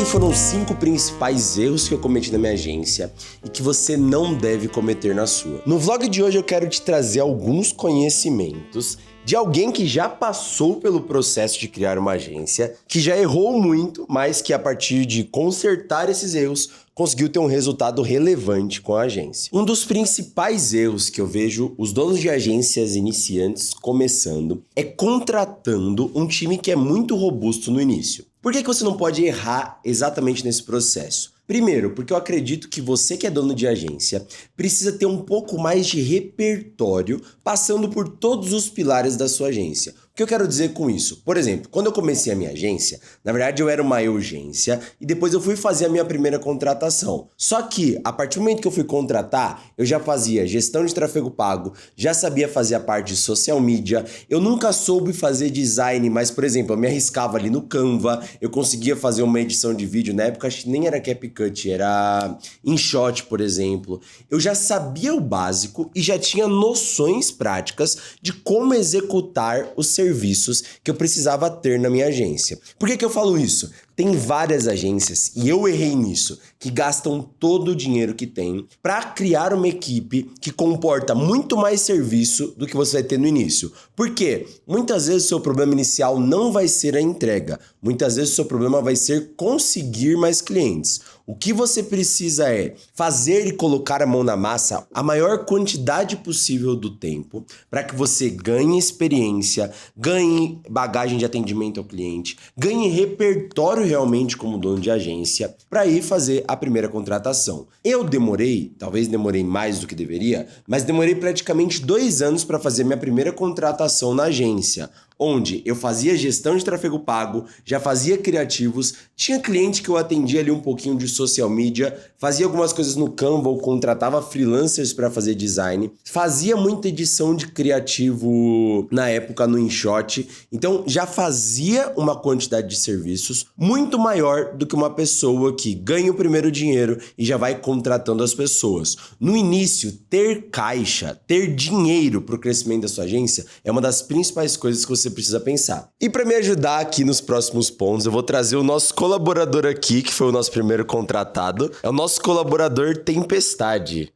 que foram os 5 principais erros que eu cometi na minha agência e que você não deve cometer na sua. No vlog de hoje eu quero te trazer alguns conhecimentos de alguém que já passou pelo processo de criar uma agência, que já errou muito, mas que a partir de consertar esses erros, conseguiu ter um resultado relevante com a agência. Um dos principais erros que eu vejo os donos de agências iniciantes começando é contratando um time que é muito robusto no início. Por que você não pode errar exatamente nesse processo? Primeiro, porque eu acredito que você que é dono de agência precisa ter um pouco mais de repertório passando por todos os pilares da sua agência. O que eu quero dizer com isso? Por exemplo, quando eu comecei a minha agência, na verdade eu era uma urgência e depois eu fui fazer a minha primeira contratação. Só que, a partir do momento que eu fui contratar, eu já fazia gestão de tráfego pago, já sabia fazer a parte de social media, eu nunca soube fazer design, mas, por exemplo, eu me arriscava ali no Canva, eu conseguia fazer uma edição de vídeo, na época acho que nem era CapCut, era InShot, por exemplo. Eu já sabia o básico e já tinha noções práticas de como executar os serviços que eu precisava ter na minha agência. Por que eu falo isso? Tem várias agências, e eu errei nisso, que gastam todo o dinheiro que tem para criar uma equipe que comporta muito mais serviço do que você vai ter no início. Por quê? Muitas vezes o seu problema inicial não vai ser a entrega. Muitas vezes o seu problema vai ser conseguir mais clientes. O que você precisa é fazer e colocar a mão na massa a maior quantidade possível do tempo para que você ganhe experiência, ganhe bagagem de atendimento ao cliente, ganhe repertório realmente como dono de agência para ir fazer a primeira contratação. Eu talvez demorei mais do que deveria, mas demorei praticamente 2 anos para fazer minha primeira contratação na agência, onde eu fazia gestão de tráfego pago, já fazia criativos, tinha cliente que eu atendia ali um pouquinho de social media, fazia algumas coisas no Canva ou contratava freelancers para fazer design, fazia muita edição de criativo na época no InShot, então já fazia uma quantidade de serviços muito maior do que uma pessoa que ganha o primeiro dinheiro e já vai contratando as pessoas. No início, ter caixa, ter dinheiro para o crescimento da sua agência é uma das principais coisas que você precisa pensar. E para me ajudar aqui nos próximos pontos, eu vou trazer o nosso colaborador aqui, que foi o nosso primeiro contratado. É o nosso colaborador Tempestade.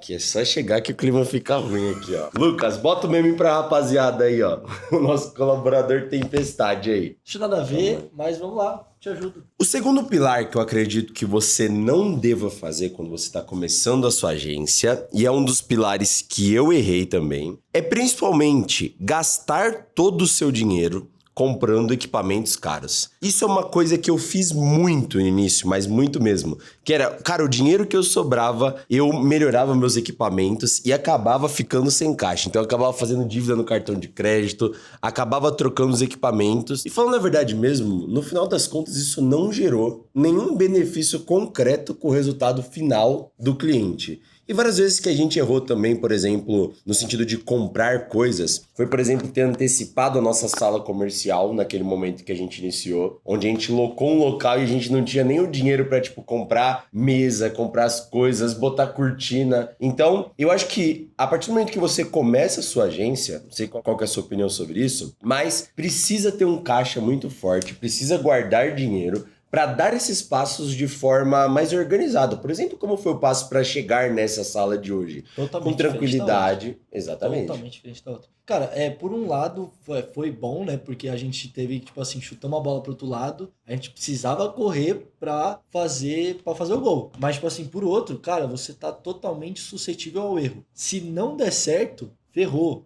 Que é só chegar que o clima fica ruim aqui, ó. Lucas, bota o meme pra rapaziada aí, ó. O nosso colaborador Tempestade aí. Não tem nada a ver, mas vamos lá, te ajudo. O segundo pilar que eu acredito que você não deva fazer quando você está começando a sua agência, e é um dos pilares que eu errei também, é principalmente gastar todo o seu dinheiro comprando equipamentos caros. Isso é uma coisa que eu fiz muito no início, mas muito mesmo. Que era, cara, o dinheiro que eu sobrava, eu melhorava meus equipamentos e acabava ficando sem caixa. Então eu acabava fazendo dívida no cartão de crédito, acabava trocando os equipamentos. E falando a verdade mesmo, no final das contas isso não gerou nenhum benefício concreto com o resultado final do cliente. E várias vezes que a gente errou também, por exemplo, no sentido de comprar coisas, foi, por exemplo, ter antecipado a nossa sala comercial naquele momento que a gente iniciou, onde a gente locou um local e a gente não tinha nem o dinheiro para, comprar mesa, comprar as coisas, botar cortina. Então, eu acho que a partir do momento que você começa a sua agência, não sei qual que é a sua opinião sobre isso, mas precisa ter um caixa muito forte, precisa guardar dinheiro para dar esses passos de forma mais organizada. Por exemplo, como foi o passo para chegar nessa sala de hoje? Totalmente com tranquilidade. Exatamente. Totalmente diferente da outra. Cara, por um lado foi bom, né? Porque a gente teve, chutar uma bola pro outro lado, a gente precisava correr pra fazer o gol. Mas, por outro, cara, você tá totalmente suscetível ao erro. Se não der certo, ferrou.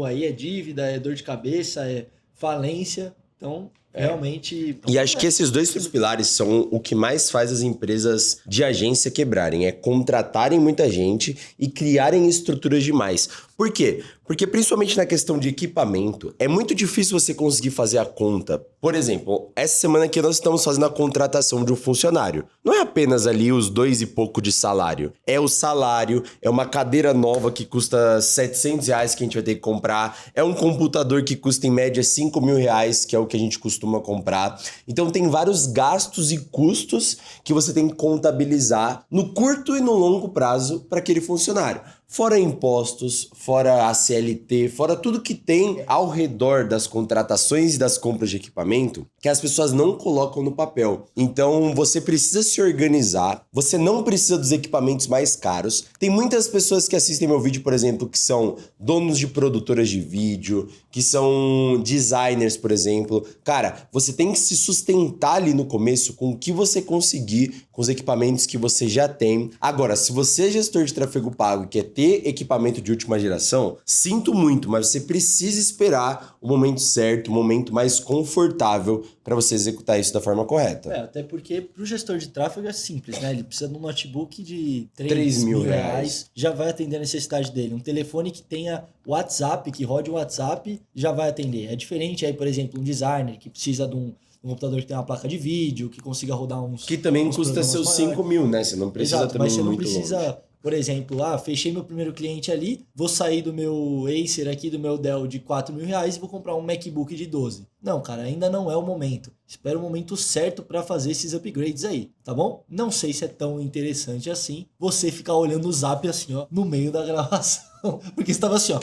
Aí é dívida, é dor de cabeça, é falência. Então, realmente... E acho que esses 2 pilares são o que mais faz as empresas de agência quebrarem. É contratarem muita gente e criarem estruturas demais. Por quê? Porque principalmente na questão de equipamento, é muito difícil você conseguir fazer a conta. Por exemplo, essa semana aqui nós estamos fazendo a contratação de um funcionário. Não é apenas ali os 2 e pouco de salário. É o salário, é uma cadeira nova que custa R$700 que a gente vai ter que comprar, é um computador que custa em média R$5.000, que é o que a gente costuma comprar. Então tem vários gastos e custos que você tem que contabilizar no curto e no longo prazo para aquele funcionário. Fora impostos, fora a CLT, fora tudo que tem ao redor das contratações e das compras de equipamento que as pessoas não colocam no papel. Então você precisa se organizar, você não precisa dos equipamentos mais caros. Tem muitas pessoas que assistem meu vídeo, por exemplo, que são donos de produtoras de vídeo, que são designers, por exemplo. Cara, você tem que se sustentar ali no começo com o que você conseguir, com os equipamentos que você já tem. Agora, se você é gestor de tráfego pago e quer ter equipamento de última geração, sinto muito, mas você precisa esperar o momento certo, o momento mais confortável para você executar isso da forma correta. Até porque pro gestor de tráfego é simples, né? Ele precisa de um notebook de 3 mil reais. Já vai atender a necessidade dele. Um telefone que tenha WhatsApp, que rode o WhatsApp, já vai atender. É diferente aí, por exemplo, um designer que precisa de um computador que tem uma placa de vídeo, que consiga rodar uns... Que também custa seus 5 mil, né? Você não precisa. Exato, também mas você não muito precisa... longe. Por exemplo, fechei meu primeiro cliente ali, vou sair do meu Acer aqui, do meu Dell de 4 mil reais e vou comprar um MacBook de 12. Não, cara, ainda não é o momento. Espera o momento certo para fazer esses upgrades aí, tá bom? Não sei se é tão interessante assim você ficar olhando o Zap assim, ó, no meio da gravação. Porque estava assim, ó.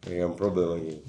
É um problema aqui.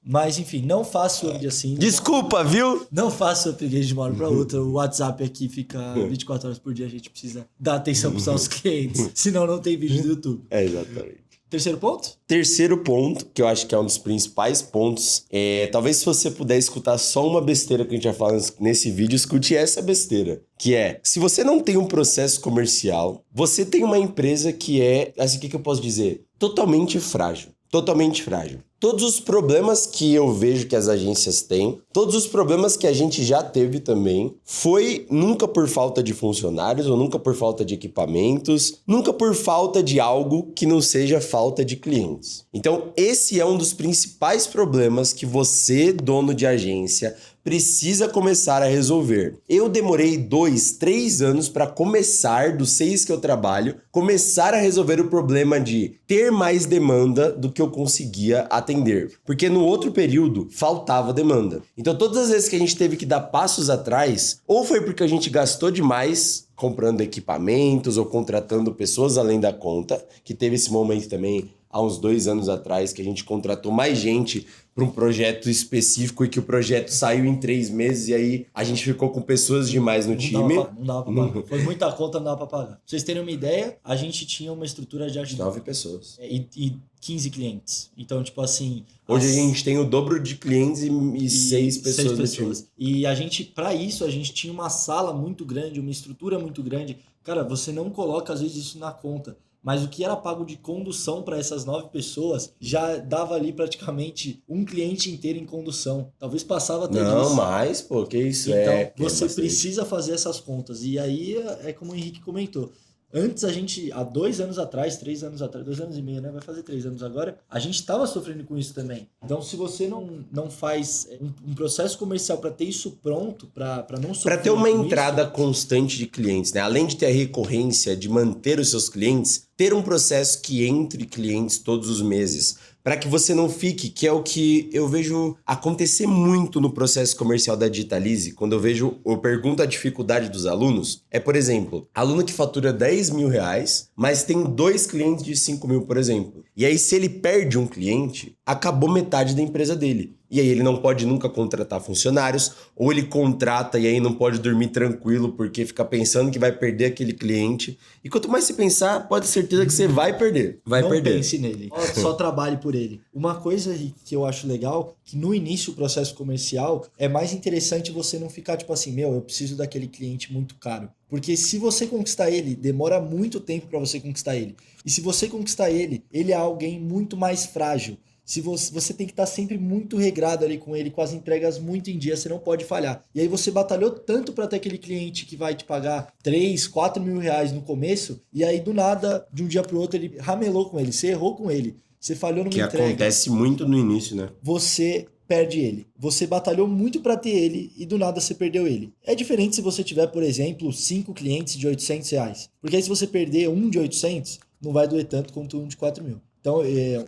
Mas, enfim, não faça o upgrade assim. Desculpa, viu? Não faça o upgrade de uma hora para outra. O WhatsApp aqui fica 24 horas por dia. A gente precisa dar atenção para os nossos clientes. Senão não tem vídeo do YouTube. Exatamente. Terceiro ponto? Terceiro ponto, que eu acho que é um dos principais pontos, talvez se você puder escutar só uma besteira que a gente vai falar nesse vídeo, escute essa besteira. Que é, se você não tem um processo comercial, você tem uma empresa que é, assim, o que eu posso dizer? Totalmente frágil. Totalmente frágil. Todos os problemas que eu vejo que as agências têm, todos os problemas que a gente já teve também, foi nunca por falta de funcionários ou nunca por falta de equipamentos, nunca por falta de algo que não seja falta de clientes. Então, esse é um dos principais problemas que você, dono de agência, precisa começar a resolver. Eu demorei 2, 3 anos para começar, dos 6 que eu trabalho, começar a resolver o problema de ter mais demanda do que eu conseguia atender. Porque no outro período faltava demanda. Então todas as vezes que a gente teve que dar passos atrás, ou foi porque a gente gastou demais comprando equipamentos ou contratando pessoas além da conta, que teve esse momento também há uns 2 anos atrás, que a gente contratou mais gente para um projeto específico e que o projeto saiu em 3 meses e aí a gente ficou com pessoas demais no time. Não dava pra pagar. Foi muita conta, não dava pra pagar. Pra vocês terem uma ideia, a gente tinha uma estrutura de 9 pessoas. E 15 clientes. Então, tipo assim... Hoje a gente tem o dobro de clientes e 6 pessoas no time. E a gente, pra isso, a gente tinha uma sala muito grande, uma estrutura muito grande. Cara, você não coloca, às vezes, isso na conta. Mas o que era pago de condução para essas 9 pessoas já dava ali praticamente um cliente inteiro em condução. Talvez passava até disso. Não, mais, pô, que isso então, você precisa fazer essas contas. E aí é como o Henrique comentou. Antes a gente, há 2 anos atrás, 3 anos atrás, 2 anos e meio, né? Vai fazer 3 anos agora. A gente estava sofrendo com isso também. Então, se você não faz um processo comercial para ter isso pronto, para não sofrer. Para ter uma entrada constante de clientes, né? Além de ter a recorrência, de manter os seus clientes, ter um processo que entre clientes todos os meses. Para que você não fique, que é o que eu vejo acontecer muito no processo comercial da Digitalize, quando eu pergunto a dificuldade dos alunos, por exemplo, aluno que fatura 10 mil reais, mas tem 2 clientes de 5 mil, por exemplo. E aí, se ele perde um cliente, acabou metade da empresa dele. E aí ele não pode nunca contratar funcionários, ou ele contrata e aí não pode dormir tranquilo porque fica pensando que vai perder aquele cliente. E quanto mais você pensar, pode ter certeza que você vai perder. Vai perder. Não pense nele. Só trabalhe por ele. Uma coisa que eu acho legal, que no início do processo comercial, é mais interessante você não ficar tipo assim, eu preciso daquele cliente muito caro. Porque se você conquistar ele, demora muito tempo para você conquistar ele. E se você conquistar ele é alguém muito mais frágil. Se você tem que estar sempre muito regrado ali com ele, com as entregas muito em dia, você não pode falhar. E aí você batalhou tanto para ter aquele cliente que vai te pagar 3, 4 mil reais no começo, e aí do nada, de um dia pro outro, ele ramelou com ele, você errou com ele, você falhou numa entrega. Que acontece muito no início, né? Você perde ele. Você batalhou muito para ter ele e do nada você perdeu ele. É diferente se você tiver, por exemplo, 5 clientes de 800 reais. Porque aí se você perder um de 800, não vai doer tanto quanto um de 4 mil. Então,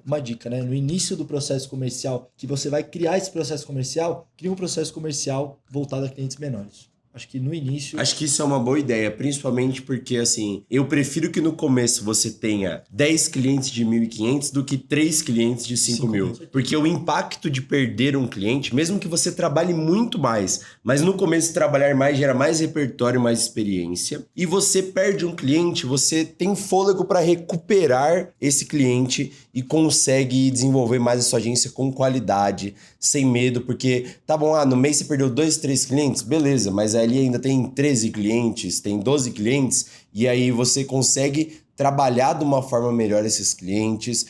uma dica, né? No início do processo comercial, que você vai criar esse processo comercial, cria um processo comercial voltado a clientes menores. Acho que no início... Acho que isso é uma boa ideia, principalmente porque, assim, eu prefiro que no começo você tenha 10 clientes de 1.500 do que 3 clientes de 5.000. Porque o impacto de perder um cliente, mesmo que você trabalhe muito mais, mas no começo trabalhar mais gera mais repertório, mais experiência, e você perde um cliente, você tem fôlego para recuperar esse cliente e consegue desenvolver mais a sua agência com qualidade, sem medo, porque, tá bom, no mês você perdeu 2, 3 clientes, beleza, mas ali ainda tem 13 clientes, tem 12 clientes, e aí você consegue trabalhar de uma forma melhor esses clientes,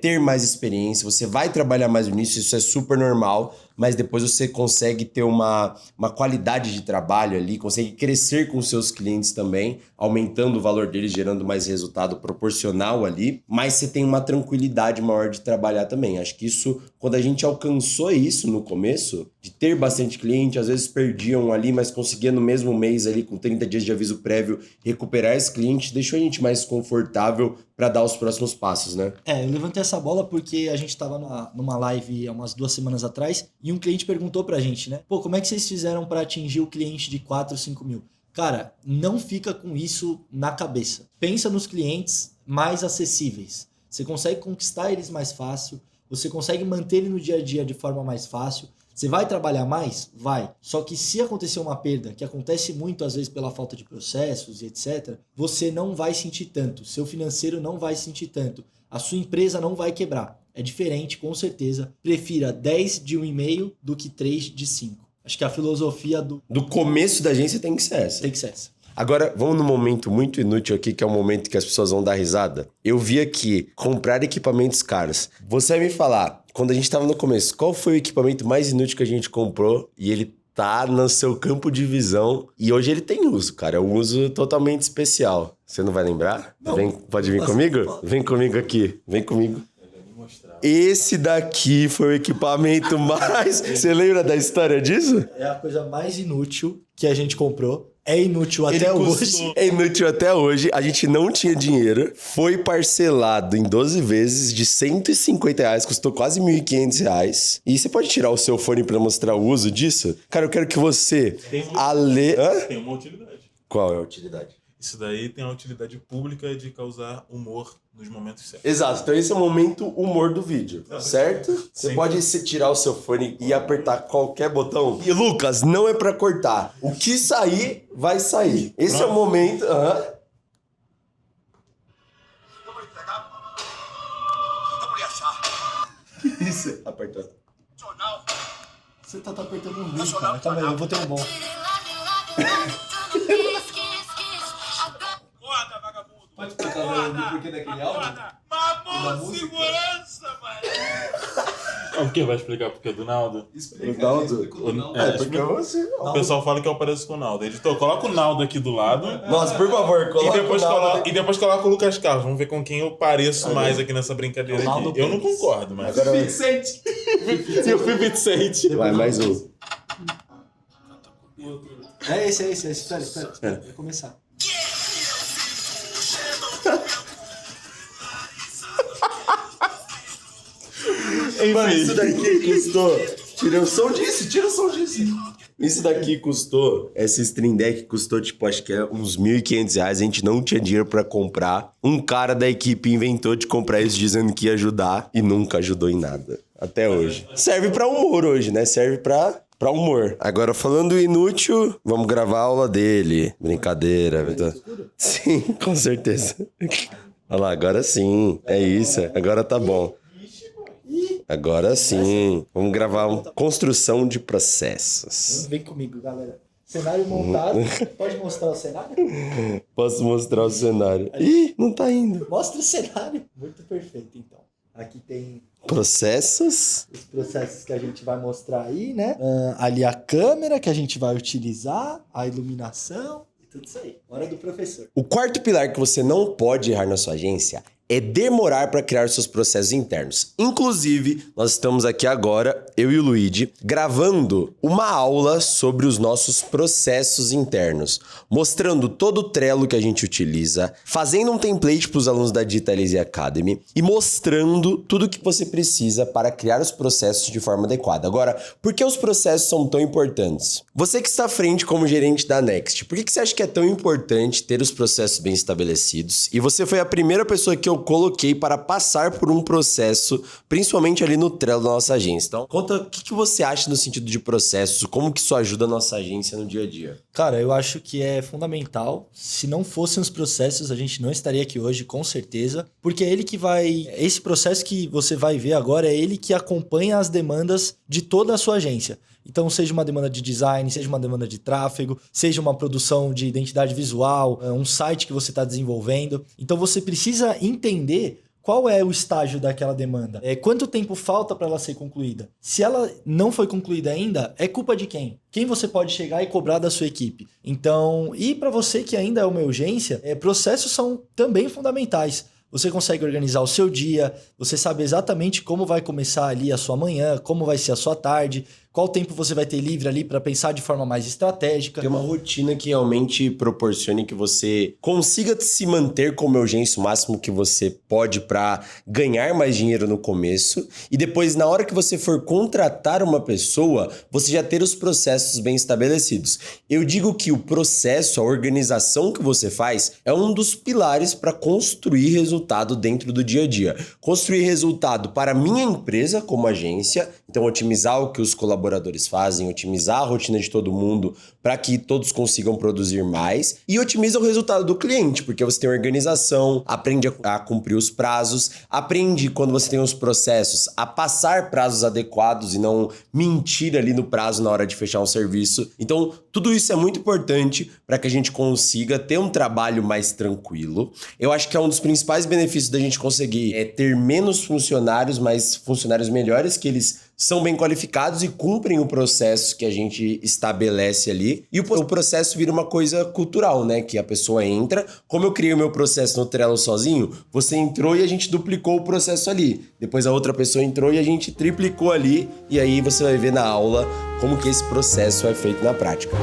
ter mais experiência, você vai trabalhar mais no início, isso é super normal, mas depois você consegue ter uma qualidade de trabalho ali, consegue crescer com seus clientes também, aumentando o valor deles, gerando mais resultado proporcional ali, mas você tem uma tranquilidade maior de trabalhar também. Acho que isso, quando a gente alcançou isso no começo, de ter bastante cliente, às vezes perdiam ali, mas conseguia no mesmo mês ali, com 30 dias de aviso prévio, recuperar esse cliente, deixou a gente mais confortável para dar os próximos passos, né? Eu levantei essa bola porque a gente tava numa live há umas 2 semanas atrás e um cliente perguntou pra gente, né? Pô, como é que vocês fizeram para atingir o cliente de 4, 5 mil? Cara, não fica com isso na cabeça. Pensa nos clientes mais acessíveis. Você consegue conquistar eles mais fácil, você consegue manter ele no dia a dia de forma mais fácil. Você vai trabalhar mais? Vai. Só que se acontecer uma perda, que acontece muito às vezes pela falta de processos e etc., você não vai sentir tanto. Seu financeiro não vai sentir tanto. A sua empresa não vai quebrar. É diferente, com certeza. Prefira 10 de 1,5 do que 3 de 5. Acho que a filosofia do começo da agência tem que ser essa. Tem que ser essa. Agora, vamos num momento muito inútil aqui, que é o momento que as pessoas vão dar risada. Eu vi aqui, comprar equipamentos caros. Você vai me falar, quando a gente tava no começo, qual foi o equipamento mais inútil que a gente comprou e ele tá no seu campo de visão e hoje ele tem uso, cara. É um uso totalmente especial. Você não vai lembrar? Não. Pode vir comigo? Vem comigo aqui. Vem comigo. Esse daqui foi o equipamento mais... Você lembra da história disso? É a coisa mais inútil que a gente comprou. É inútil até hoje. É inútil até hoje. A gente não tinha dinheiro. Foi parcelado em 12 vezes de R$150. Custou quase R$1.500. E você pode tirar o seu fone pra mostrar o uso disso? Cara, eu quero que você... Tem uma utilidade. Qual é a utilidade? Isso daí tem a utilidade pública de causar humor nos momentos certos. Exato. Então esse é o momento humor do vídeo, certo? Você Sim. pode tirar o seu fone e apertar qualquer botão. E Lucas, não é pra cortar. O que sair, vai sair. Esse é o momento... Isso. Apertando. Você tá apertando um vídeo, cara. Calma aí, eu vou ter um bom. Acorda, vagabundo! Pode explicar o porquê daquele áudio? Mamou segurança, mano! O que vai explicar porque é do Naldo? Explica. O Naldo? Explica o do Naldo. É, porque você... O pessoal fala que eu pareço com o Naldo. Editor, coloca o Naldo aqui do lado Nossa, por favor, coloca e depois coloca o Lucas Carlos. Vamos ver com quem eu pareço mais aqui nessa brincadeira Naldo aqui. Eu não Pérez. concordo, mas... Agora... Eu fui Vicente. Vai, mais um. É esse. Espera. Vai começar. Mano, isso daqui custou... Tira o som disso. Isso daqui custou... Essa Stream Deck custou, tipo, acho que é uns R$1.500. A gente não tinha dinheiro pra comprar. Um cara da equipe inventou de comprar isso dizendo que ia ajudar e nunca ajudou em nada. Até hoje. Serve pra humor hoje, né? Serve pra humor. Agora, falando inútil, vamos gravar a aula dele. Brincadeira. Sim, com certeza. Olha lá, agora sim. É isso. Agora tá bom. Agora sim. Vamos gravar uma construção de processos. Vem comigo, galera. Cenário montado. Pode mostrar o cenário? Posso mostrar o cenário. Ih, não tá indo. Mostra o cenário. Muito perfeito, então. Aqui tem Processos. os processos que a gente vai mostrar aí, né? Ali a câmera que a gente vai utilizar, a iluminação e tudo isso aí. Hora do professor. O quarto pilar que você não pode errar na sua agência é demorar para criar seus processos internos. Inclusive, nós estamos aqui agora, eu e o Luigi, gravando uma aula sobre os nossos processos internos, mostrando todo o Trello que a gente utiliza, fazendo um template para os alunos da Digitalize Academy e mostrando tudo o que você precisa para criar os processos de forma adequada. Agora, por que os processos são tão importantes? Você que está à frente como gerente da Next, por que você acha que é tão importante ter os processos bem estabelecidos? E você foi a primeira pessoa que eu coloquei para passar por um processo, principalmente ali no Trello da nossa agência. Então, conta o que você acha no sentido de processos, como que isso ajuda a nossa agência no dia a dia. Cara, eu acho que é fundamental. Se não fossem os processos, a gente não estaria aqui hoje, com certeza. Porque é ele que vai... Esse processo que você vai ver agora é ele que acompanha as demandas de toda a sua agência. Então, seja uma demanda de design, seja uma demanda de tráfego, seja uma produção de identidade visual, um site que você está desenvolvendo. Então, você precisa entender qual é o estágio daquela demanda. Quanto tempo falta para ela ser concluída? Se ela não foi concluída ainda, é culpa de quem? Quem você pode chegar e cobrar da sua equipe? Então, e para você que ainda é uma urgência, processos são também fundamentais. Você consegue organizar o seu dia, você sabe exatamente como vai começar ali a sua manhã, como vai ser a sua tarde, qual tempo você vai ter livre ali para pensar de forma mais estratégica. Ter uma rotina que realmente proporcione que você consiga se manter como urgência o máximo que você pode para ganhar mais dinheiro no começo e depois, na hora que você for contratar uma pessoa, você já ter os processos bem estabelecidos. Eu digo que o processo, a organização que você faz é um dos pilares para construir resultado dentro do dia a dia. Construir resultado para a minha empresa como agência, então otimizar o que os colaboradores fazem, otimizar a rotina de todo mundo para que todos consigam produzir mais e otimiza o resultado do cliente, porque você tem organização, aprende a cumprir os prazos, aprende quando você tem os processos a passar prazos adequados e não mentir ali no prazo na hora de fechar um serviço. Então, tudo isso é muito importante para que a gente consiga ter um trabalho mais tranquilo. Eu acho que é um dos principais benefícios da gente conseguir ter menos funcionários, mas funcionários melhores, que eles são bem qualificados e cumprem o processo que a gente estabelece ali. E o processo vira uma coisa cultural, né? Que a pessoa entra. Como eu criei o meu processo no Trello sozinho, você entrou e a gente duplicou o processo ali. Depois a outra pessoa entrou e a gente triplicou ali. E aí você vai ver na aula como que esse processo é feito na prática.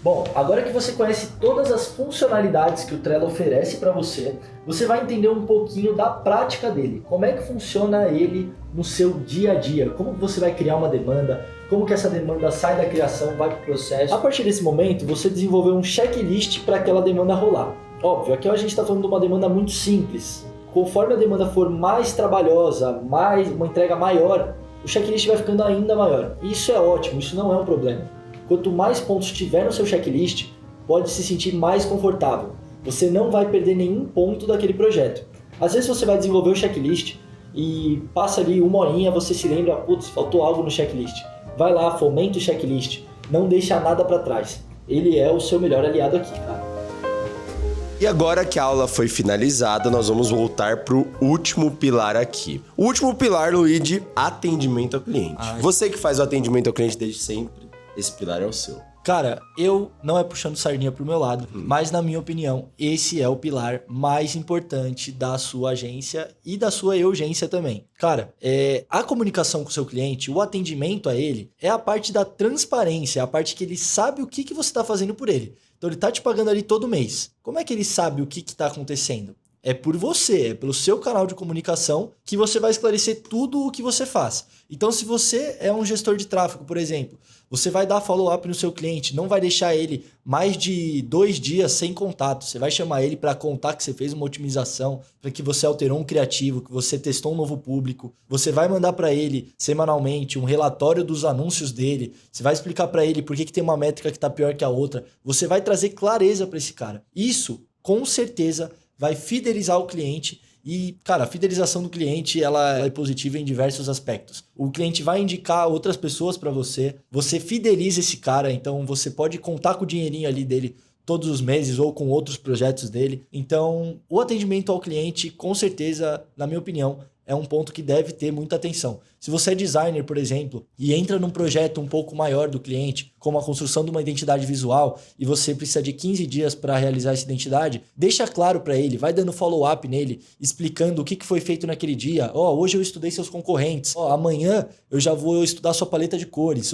Bom, agora que você conhece todas as funcionalidades que o Trello oferece para você, você vai entender um pouquinho da prática dele. Como é que funciona ele no seu dia a dia? Como você vai criar uma demanda? Como que essa demanda sai da criação, vai para o processo? A partir desse momento, você desenvolveu um checklist para aquela demanda rolar. Óbvio, aqui a gente está falando de uma demanda muito simples. Conforme a demanda for mais trabalhosa, uma entrega maior, o checklist vai ficando ainda maior. E isso é ótimo, isso não é um problema. Quanto mais pontos tiver no seu checklist, pode se sentir mais confortável. Você não vai perder nenhum ponto daquele projeto. Às vezes você vai desenvolver o checklist e passa ali uma horinha, você se lembra, putz, faltou algo no checklist. Vai lá, fomenta o checklist, não deixa nada para trás. Ele é o seu melhor aliado aqui, cara. E agora que a aula foi finalizada, nós vamos voltar para o último pilar aqui. O último pilar, Luigi, atendimento ao cliente. Você que faz o atendimento ao cliente desde sempre, esse pilar é o seu. Cara, eu não é puxando sardinha pro meu lado, mas na minha opinião, esse é o pilar mais importante da sua agência e da sua urgência também. Cara, a comunicação com o seu cliente, o atendimento a ele, é a parte da transparência, a parte que ele sabe o que você está fazendo por ele. Então ele tá te pagando ali todo mês. Como é que ele sabe o que está acontecendo? É por você, é pelo seu canal de comunicação que você vai esclarecer tudo o que você faz. Então, se você é um gestor de tráfego, por exemplo, você vai dar follow-up no seu cliente, não vai deixar ele mais de 2 dias sem contato. Você vai chamar ele para contar que você fez uma otimização, para que você alterou um criativo, que você testou um novo público. Você vai mandar para ele semanalmente um relatório dos anúncios dele. Você vai explicar para ele por que tem uma métrica que está pior que a outra. Você vai trazer clareza para esse cara. Isso, com certeza, vai fidelizar o cliente e, cara, a fidelização do cliente ela é positiva em diversos aspectos. O cliente vai indicar outras pessoas para você, você fideliza esse cara, então você pode contar com o dinheirinho ali dele todos os meses ou com outros projetos dele. Então, o atendimento ao cliente, com certeza, na minha opinião, é um ponto que deve ter muita atenção. Se você é designer, por exemplo, e entra num projeto um pouco maior do cliente, como a construção de uma identidade visual, e você precisa de 15 dias para realizar essa identidade, deixa claro para ele, vai dando follow-up nele, explicando o que foi feito naquele dia. Hoje eu estudei seus concorrentes. Amanhã eu já vou estudar sua paleta de cores.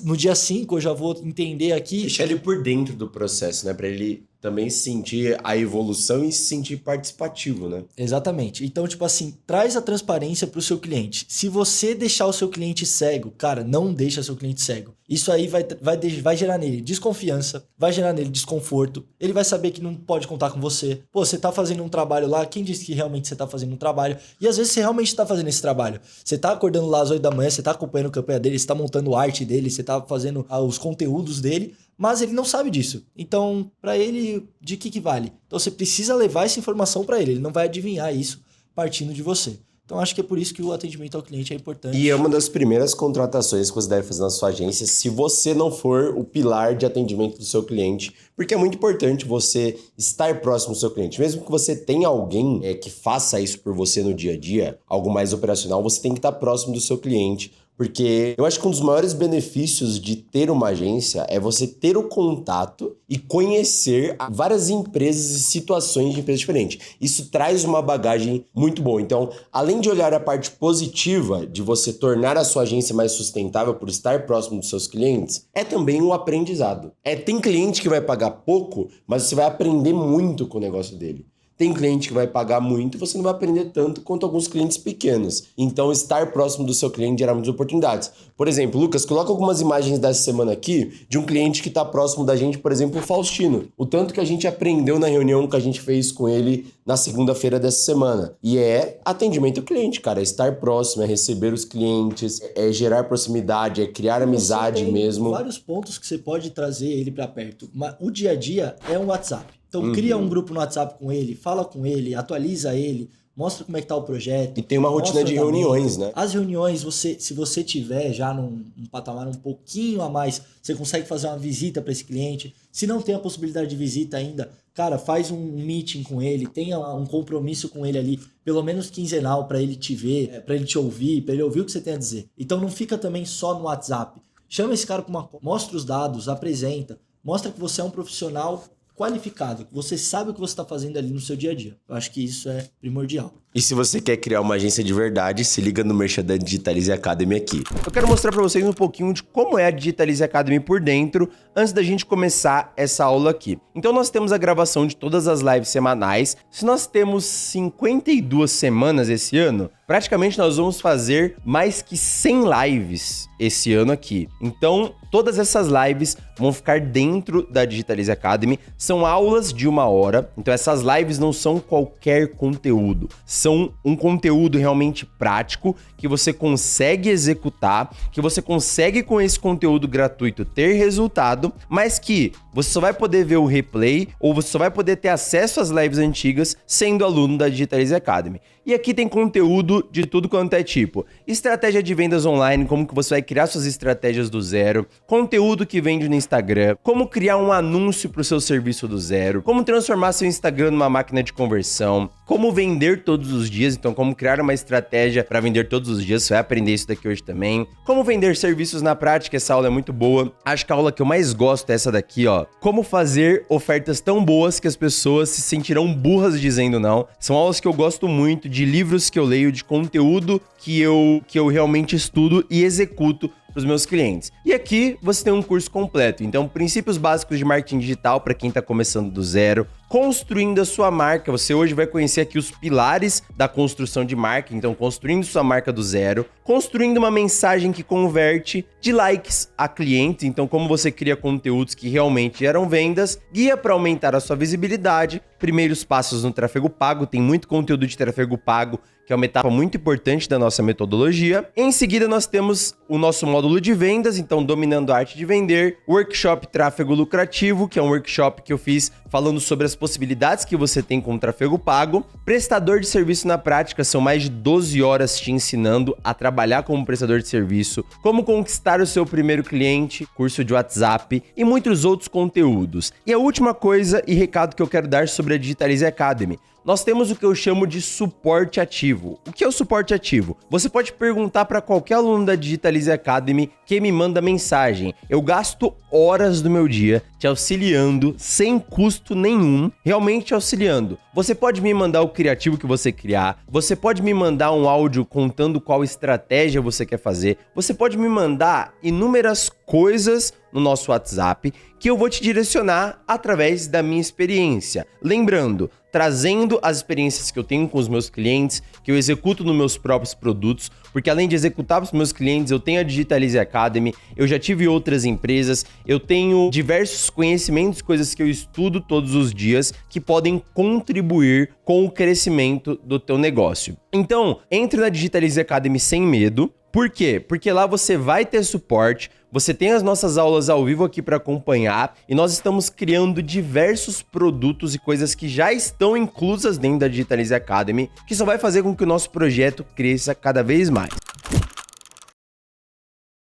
No dia 5 eu já vou entender aqui. Deixar ele por dentro do processo, né? Para ele também sentir a evolução e se sentir participativo, né? Exatamente. Então, tipo assim, traz a transparência para o seu cliente. Se você deixar o seu cliente cego, cara, não deixa seu cliente cego. Isso aí vai gerar nele desconfiança, vai gerar nele desconforto. Ele vai saber que não pode contar com você. Pô, você tá fazendo um trabalho lá, quem disse que realmente você tá fazendo um trabalho? E às vezes você realmente tá fazendo esse trabalho. Você tá acordando lá às 8 da manhã, você tá acompanhando a campanha dele, você tá montando a arte dele, você tá fazendo os conteúdos dele, mas ele não sabe disso. Então, para ele, de que vale? Então você precisa levar essa informação para ele. Ele não vai adivinhar isso partindo de você. Então, acho que é por isso que o atendimento ao cliente é importante. E é uma das primeiras contratações que você deve fazer na sua agência, se você não for o pilar de atendimento do seu cliente, porque é muito importante você estar próximo do seu cliente. Mesmo que você tenha alguém que faça isso por você no dia a dia, algo mais operacional, você tem que estar próximo do seu cliente. Porque eu acho que um dos maiores benefícios de ter uma agência é você ter o contato e conhecer várias empresas e situações de empresas diferentes. Isso traz uma bagagem muito boa. Então, além de olhar a parte positiva de você tornar a sua agência mais sustentável por estar próximo dos seus clientes, é também um aprendizado. Tem cliente que vai pagar pouco, mas você vai aprender muito com o negócio dele. Tem cliente que vai pagar muito e você não vai aprender tanto quanto alguns clientes pequenos. Então, estar próximo do seu cliente gera muitas oportunidades. Por exemplo, Lucas, coloca algumas imagens dessa semana aqui de um cliente que está próximo da gente, por exemplo, o Faustino. O tanto que a gente aprendeu na reunião que a gente fez com ele na segunda-feira dessa semana. E é atendimento ao cliente, cara. É estar próximo, é receber os clientes, é gerar proximidade, é criar amizade mesmo. Vários pontos que você pode trazer ele para perto. Mas o dia a dia é um WhatsApp. Então cria um grupo no WhatsApp com ele, fala com ele, atualiza ele, mostra como é que tá o projeto. E tem uma rotina de reuniões, né? As reuniões, se você tiver já num patamar um pouquinho a mais, você consegue fazer uma visita para esse cliente. Se não tem a possibilidade de visita ainda, cara, faz um meeting com ele, tenha um compromisso com ele ali, pelo menos quinzenal, para ele te ver, para ele te ouvir, para ele ouvir o que você tem a dizer. Então não fica também só no WhatsApp. Chama esse cara mostra os dados, apresenta, mostra que você é um profissional qualificado, que você sabe o que você está fazendo ali no seu dia a dia. Eu acho que isso é primordial. E se você quer criar uma agência de verdade, se liga no Merchan da Digitalize Academy aqui. Eu quero mostrar para vocês um pouquinho de como é a Digitalize Academy por dentro, antes da gente começar essa aula aqui. Então nós temos a gravação de todas as lives semanais. Se nós temos 52 semanas esse ano, praticamente nós vamos fazer mais que 100 lives esse ano aqui. Então, todas essas lives vão ficar dentro da Digitalize Academy. São aulas de 1 hora. Então, essas lives não são qualquer conteúdo. São um conteúdo realmente prático que você consegue executar, que você consegue com esse conteúdo gratuito ter resultado, mas que você só vai poder ver o replay ou você só vai poder ter acesso às lives antigas sendo aluno da Digitalize Academy. E aqui tem conteúdo de tudo quanto é tipo. Estratégia de vendas online, como que você vai criar suas estratégias do zero. Conteúdo que vende no Instagram. Como criar um anúncio para o seu serviço do zero. Como transformar seu Instagram numa máquina de conversão. Como vender todos os dias. Então, como criar uma estratégia para vender todos os dias. Você vai aprender isso daqui hoje também. Como vender serviços na prática. Essa aula é muito boa. Acho que a aula que eu mais gosto é essa daqui, ó. Como fazer ofertas tão boas que as pessoas se sentirão burras dizendo não. São aulas que eu gosto muito, de livros que eu leio, de conteúdo que eu realmente estudo e executo para os meus clientes. E aqui você tem um curso completo. Então, princípios básicos de marketing digital para quem está começando do zero. Construindo a sua marca. Você hoje vai conhecer aqui os pilares da construção de marca. Então, construindo sua marca do zero. Construindo uma mensagem que converte de likes a clientes. Então, como você cria conteúdos que realmente geram vendas. Guia para aumentar a sua visibilidade. Primeiros passos no tráfego pago. Tem muito conteúdo de tráfego pago, que é uma etapa muito importante da nossa metodologia. Em seguida, nós temos o nosso módulo de vendas, então dominando a arte de vender, workshop tráfego lucrativo, que é um workshop que eu fiz falando sobre as possibilidades que você tem com o tráfego pago, prestador de serviço na prática, são mais de 12 horas te ensinando a trabalhar como prestador de serviço, como conquistar o seu primeiro cliente, curso de WhatsApp e muitos outros conteúdos. E a última coisa e recado que eu quero dar sobre a Digitalize Academy. nós temos o que eu chamo de suporte ativo. O que é o suporte ativo? Você pode perguntar para qualquer aluno da Digitalize Academy que me manda mensagem. Eu gasto horas do meu dia te auxiliando sem custo nenhum, realmente te auxiliando. Você pode me mandar o criativo que você criar, você pode me mandar um áudio contando qual estratégia você quer fazer, você pode me mandar inúmeras coisas no nosso WhatsApp que eu vou te direcionar através da minha experiência. Lembrando, trazendo as experiências que eu tenho com os meus clientes, que eu executo nos meus próprios produtos, porque além de executar para os meus clientes, eu tenho a Digitalize Academy, eu já tive outras empresas, eu tenho diversos conhecimentos, coisas que eu estudo todos os dias, que podem contribuir com o crescimento do teu negócio. Então, entre na Digitalize Academy sem medo. Por quê? Porque lá você vai ter suporte, você tem as nossas aulas ao vivo aqui para acompanhar e nós estamos criando diversos produtos e coisas que já estão inclusas dentro da Digitalize Academy, que só vai fazer com que o nosso projeto cresça cada vez mais.